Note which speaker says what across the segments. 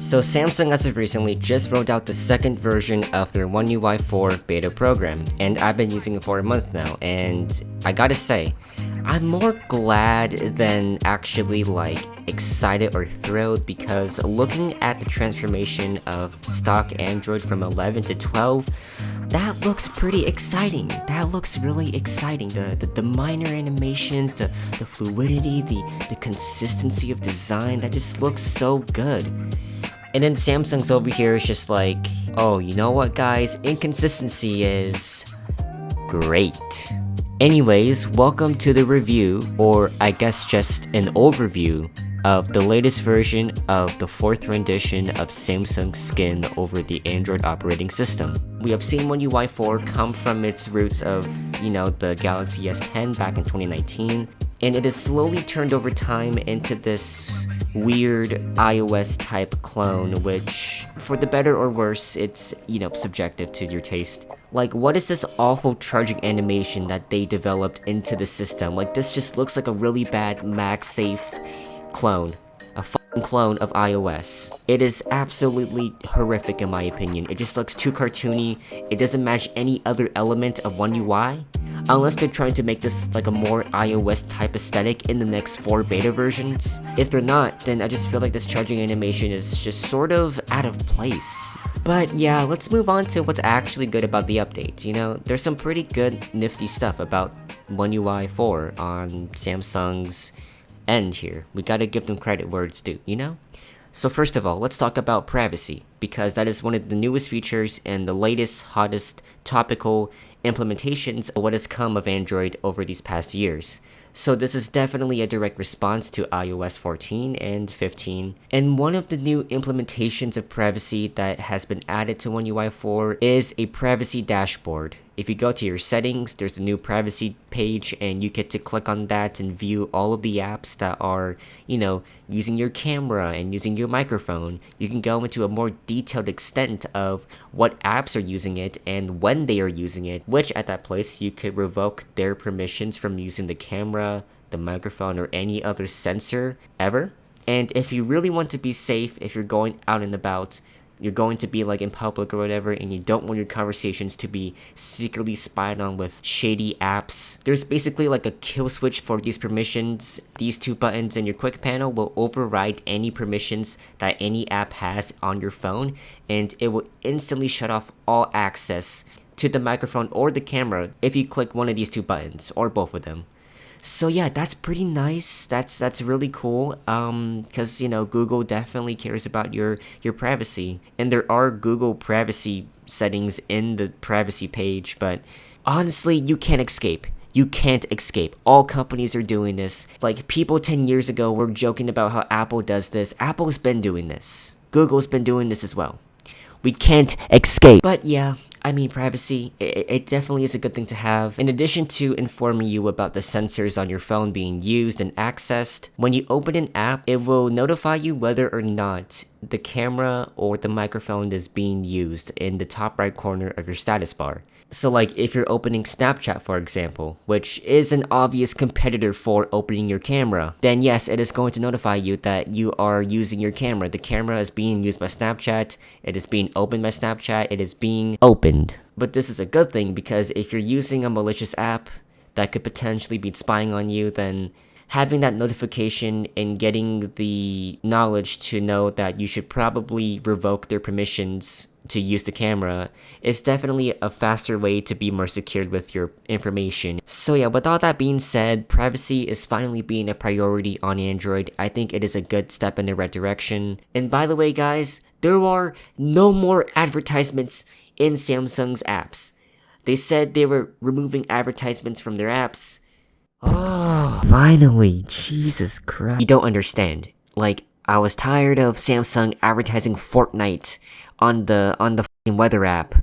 Speaker 1: So Samsung as of recently just rolled out the second version of their One UI 4 beta program, and I've been using it for a month now, and I gotta say, I'm more glad than actually excited or thrilled, because looking at the transformation of stock Android from 11 to 12, that looks pretty exciting. That looks really exciting. The minor animations, the fluidity, the consistency of design, that just looks so good. And then Samsung's over here is just like, oh, you know what guys, inconsistency is great. Anyways, welcome to the review, or I guess just an overview, of the latest version of the 4th rendition of Samsung's skin over the Android operating system. We have seen One UI 4 come from its roots of, the Galaxy S10 back in 2019, and it has slowly turned over time into this weird iOS type clone, which, for the better or worse, it's, subjective to your taste. Like, what is this awful charging animation that they developed into the system? Like, this just looks like a really bad MagSafe clone. A fucking clone of iOS. It is absolutely horrific in my opinion. It just looks too cartoony. It doesn't match any other element of One UI. Unless they're trying to make this like a more iOS type aesthetic in the next 4 beta versions. If they're not, then I just feel like this charging animation is just sort of out of place. But yeah, let's move on to what's actually good about the update. There's some pretty good nifty stuff about One UI 4 on Samsung's end here. We gotta give them credit where it's due, So first of all, let's talk about privacy, because that is one of the newest features and the latest, hottest, topical implementations of what has come of Android over these past years. So this is definitely a direct response to iOS 14 and 15. And one of the new implementations of privacy that has been added to One UI 4 is a privacy dashboard. If you go to your settings, there's a new privacy page, and you get to click on that and view all of the apps that are, using your camera and using your microphone. You can go into a more detailed extent of what apps are using it and when they are using it, which at that place you could revoke their permissions from using the camera, the microphone, or any other sensor ever. And if you really want to be safe, if you're going out and about, you're going to be in public or whatever, and you don't want your conversations to be secretly spied on with shady apps, there's basically a kill switch for these permissions. These 2 buttons in your quick panel will override any permissions that any app has on your phone, and it will instantly shut off all access to the microphone or the camera if you click one of these 2 buttons, or both of them. So yeah, that's pretty nice. That's really cool. Because Google definitely cares about your privacy, and there are Google privacy settings in the privacy page. But honestly, you can't escape. You can't escape. All companies are doing this. People 10 years ago were joking about how Apple does this. Apple's been doing this. Google's been doing this as well. We can't escape. But yeah, privacy, it definitely is a good thing to have. In addition to informing you about the sensors on your phone being used and accessed, when you open an app, it will notify you whether or not the camera or the microphone is being used in the top right corner of your status bar. So if you're opening Snapchat, for example, which is an obvious competitor for opening your camera, then yes, it is going to notify you that you are using your camera. The camera is being used by Snapchat, it is being opened by Snapchat, it is being opened. But this is a good thing, because if you're using a malicious app that could potentially be spying on you, then having that notification and getting the knowledge to know that you should probably revoke their permissions to use the camera is definitely a faster way to be more secured with your information. So yeah, with all that being said, privacy is finally being a priority on Android. I think it is a good step in the right direction. And by the way guys, there are no more advertisements in Samsung's apps. They said they were removing advertisements from their apps. Oh, finally, Jesus Christ. You don't understand. I was tired of Samsung advertising Fortnite on the f***ing weather app.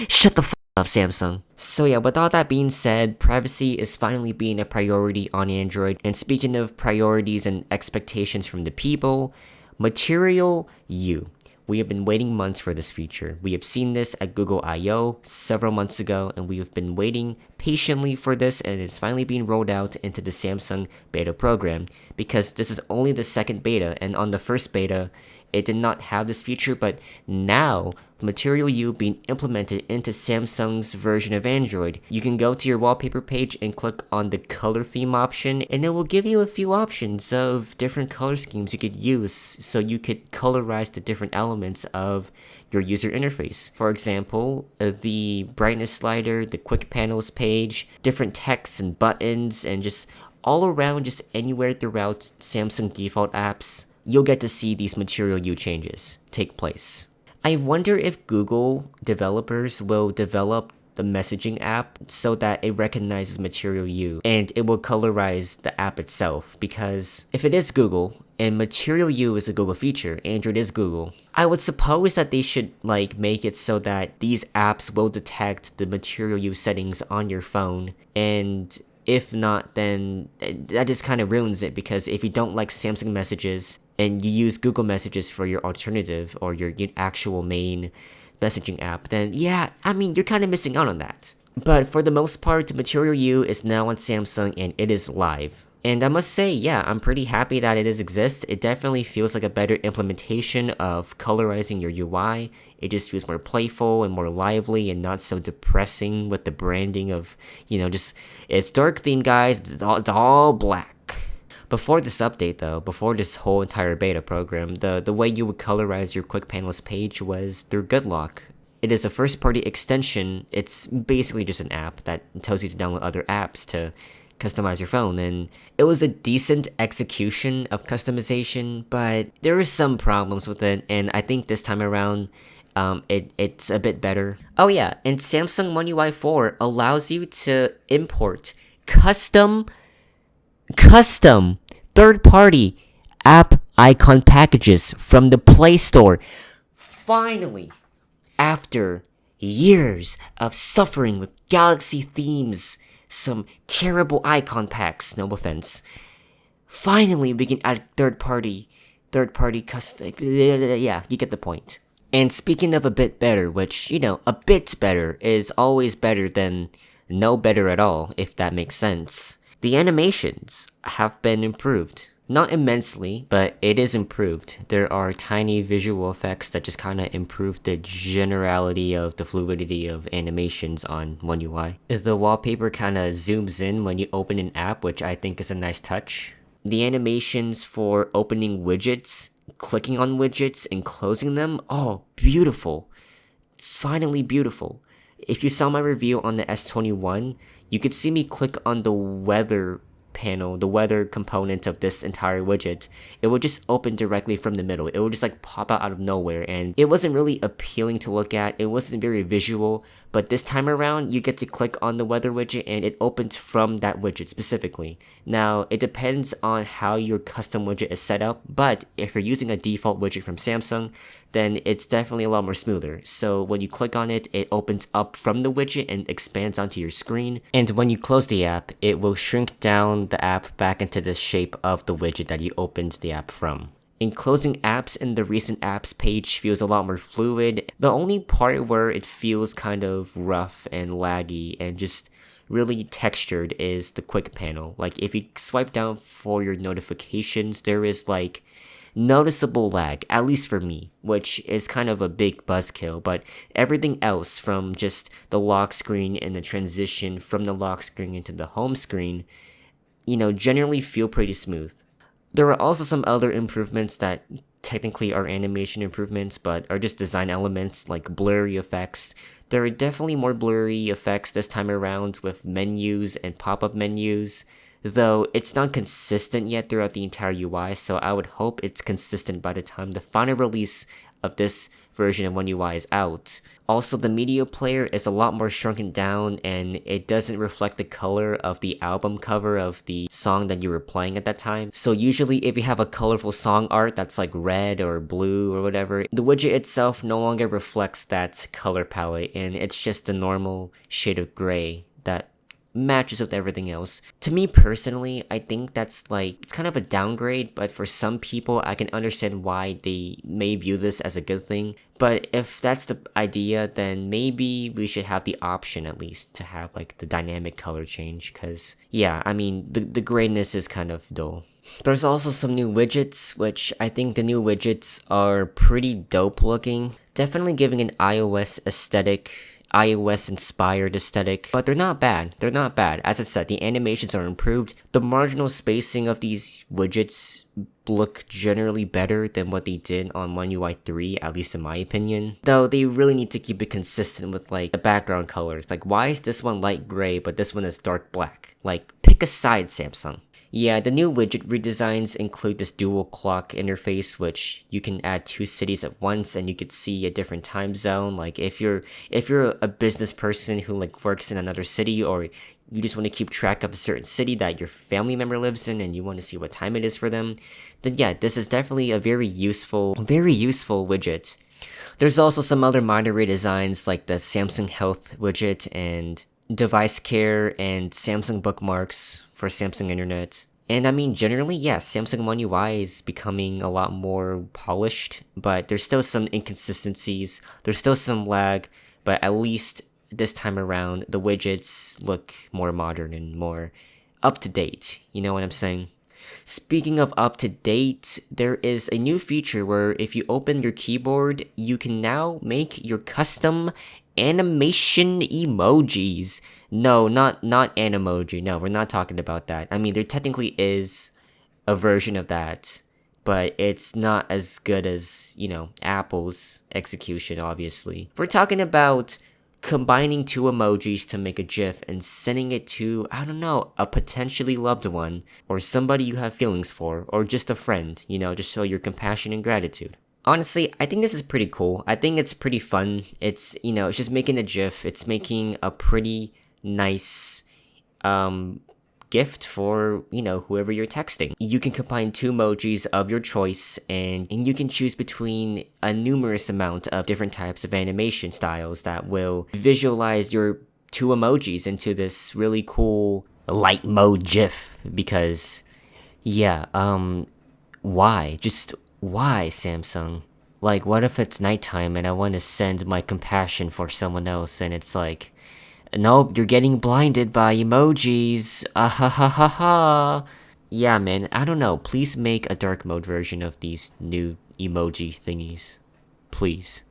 Speaker 1: Shut the f*** up, Samsung. So yeah, with all that being said, privacy is finally being a priority on Android. And speaking of priorities and expectations from the people, Material You. We have been waiting months for this feature. We have seen this at Google I/O several months ago, and we have been waiting patiently for this, and it's finally being rolled out into the Samsung beta program, because this is only the second beta, and on the first beta, it did not have this feature, but now Material You being implemented into Samsung's version of Android, you can go to your wallpaper page and click on the color theme option, and it will give you a few options of different color schemes you could use so you could colorize the different elements of your user interface. For example, the brightness slider, the quick panels page, different texts and buttons, and just all around, just anywhere throughout Samsung default apps, you'll get to see these Material You changes take place. I wonder if Google developers will develop the messaging app so that it recognizes Material You and it will colorize the app itself, because if it is Google and Material You is a Google feature, Android is Google, I would suppose that they should make it so that these apps will detect the Material You settings on your phone, and if not, then that just kind of ruins it, because if you don't like Samsung messages and you use Google Messages for your alternative or your actual main messaging app, then yeah, I mean, you're kind of missing out on that. But for the most part, Material You is now on Samsung and it is live. And I must say, yeah, I'm pretty happy that it exists. It definitely feels like a better implementation of colorizing your UI. It just feels more playful and more lively and not so depressing with the branding of, just, it's dark theme, guys, it's all black. Before this update though, before this whole entire beta program, the way you would colorize your quick panels page was through GoodLock. It is a first-party extension. It's basically just an app that tells you to download other apps to customize your phone, and it was a decent execution of customization, but there were some problems with it, and I think this time around, it's a bit better. Oh yeah, and Samsung One UI 4 allows you to import custom third-party app icon packages from the Play Store. Finally, after years of suffering with Galaxy themes, some terrible icon packs, no offense, finally we can add third-party custom. Yeah, you get the point. And speaking of a bit better, which, a bit better is always better than no better at all, if that makes sense. The animations have been improved. Not immensely, but it is improved. There are tiny visual effects that just kind of improve the generality of the fluidity of animations on One UI. The wallpaper kind of zooms in when you open an app, which I think is a nice touch. The animations for opening widgets, clicking on widgets, and closing them, oh, beautiful. It's finally beautiful. If you saw my review on the S21, you could see me click on the weather panel, the weather component of this entire widget. It would just open directly from the middle. It would just pop out of nowhere, and it wasn't really appealing to look at. It wasn't very visual, but this time around you get to click on the weather widget and it opens from that widget specifically. Now, it depends on how your custom widget is set up, but if you're using a default widget from Samsung, then it's definitely a lot more smoother. So when you click on it, it opens up from the widget and expands onto your screen. And when you close the app, it will shrink down the app back into the shape of the widget that you opened the app from. In closing apps in the recent apps page feels a lot more fluid. The only part where it feels kind of rough and laggy and just really textured is the quick panel. If you swipe down for your notifications, there is noticeable lag, at least for me, which is kind of a big buzzkill, but everything else from just the lock screen and the transition from the lock screen into the home screen, generally feel pretty smooth. There are also some other improvements that technically are animation improvements, but are just design elements like blurry effects. There are definitely more blurry effects this time around with menus and pop-up menus, though it's not consistent yet throughout the entire UI, so I would hope it's consistent by the time the final release of this version of One UI is out. Also, the media player is a lot more shrunken down, and it doesn't reflect the color of the album cover of the song that you were playing at that time. So usually if you have a colorful song art that's red or blue or whatever, the widget itself no longer reflects that color palette, and it's just a normal shade of gray that matches with everything else. To me personally, I think that's it's kind of a downgrade, but for some people, I can understand why they may view this as a good thing. But if that's the idea, then maybe we should have the option at least to have the dynamic color change, because yeah, I mean, the grayness is kind of dull. There's also some new widgets, which I think the new widgets are pretty dope looking. Definitely giving an iOS aesthetic, iOS inspired aesthetic, but they're not bad. They're not bad. As I said, the animations are improved. The marginal spacing of these widgets look generally better than what they did on One UI 3, at least in my opinion. Though they really need to keep it consistent with like the background colors. Like, why is this one light gray but this one is dark black? Like, pick a side, Samsung. Yeah, the new widget redesigns include this dual clock interface, which you can add 2 cities at once and you could see a different time zone. Like if you're a business person who like works in another city, or you just want to keep track of a certain city that your family member lives in and you want to see what time it is for them, then yeah, this is definitely a very useful widget. There's also some other minor redesigns like the Samsung Health widget and device care and Samsung bookmarks for Samsung Internet. And I mean, generally, yes, Samsung One UI is becoming a lot more polished, but there's still some inconsistencies, there's still some lag, but at least this time around, the widgets look more modern and more up to date, you know what I'm saying? Speaking of up to date, there is a new feature where if you open your keyboard, you can now make your custom animation emojis. No, not Animoji. No, we're not talking about that. I mean, there technically is a version of that, but it's not as good as, you know, Apple's execution, obviously. We're talking about combining 2 emojis to make a GIF and sending it to, I don't know, a potentially loved one, or somebody you have feelings for, or just a friend, you know, just show your compassion and gratitude. Honestly, I think this is pretty cool. I think it's pretty fun. It's, you know, it's just making a GIF. It's making a pretty nice gift for, you know, whoever you're texting. You can combine 2 emojis of your choice and you can choose between a numerous amount of different types of animation styles that will visualize your 2 emojis into this really cool light mode GIF. Because yeah, why? Just why, Samsung? Like, what if it's nighttime and I want to send my compassion for someone else and it's like, nope, you're getting blinded by emojis. Ah ha ha ha ha. Yeah, man, I don't know. Please make a dark mode version of these new emoji thingies. Please.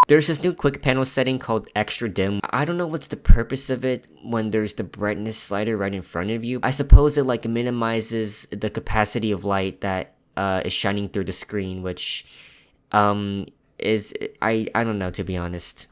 Speaker 1: There's this new quick panel setting called extra dim. I don't know what's the purpose of it when there's the brightness slider right in front of you. I suppose it like minimizes the capacity of light that is shining through the screen, which is I don't know, to be honest.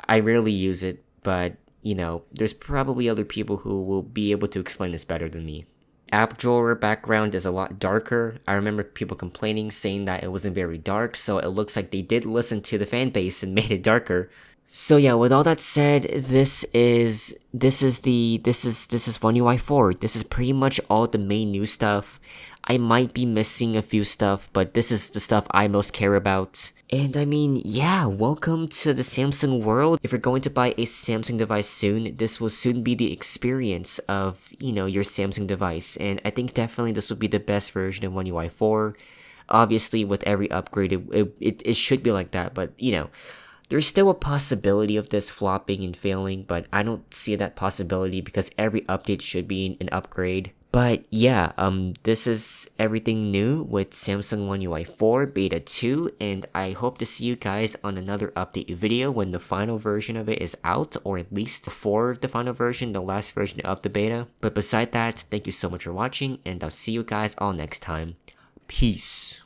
Speaker 1: I rarely use it, but you know, there's probably other people who will be able to explain this better than me. App drawer background is a lot darker. I remember people complaining, saying that it wasn't very dark, so it looks like they did listen to the fan base and made it darker. So yeah, with all that said, this is One UI 4. This is pretty much all the main new stuff. I might be missing a few stuff, but this is the stuff I most care about. And I mean, yeah, welcome to the Samsung world. If you're going to buy a Samsung device soon, this will soon be the experience of, you know, your Samsung device. And I think definitely this will be the best version of One UI 4. Obviously, with every upgrade, it should be like that, but you know, there's still a possibility of this flopping and failing, but I don't see that possibility because every update should be an upgrade. But yeah, this is everything new with Samsung One UI 4 Beta 2, and I hope to see you guys on another update video when the final version of it is out, or at least before the final version, the last version of the beta. But beside that, thank you so much for watching, and I'll see you guys all next time. Peace.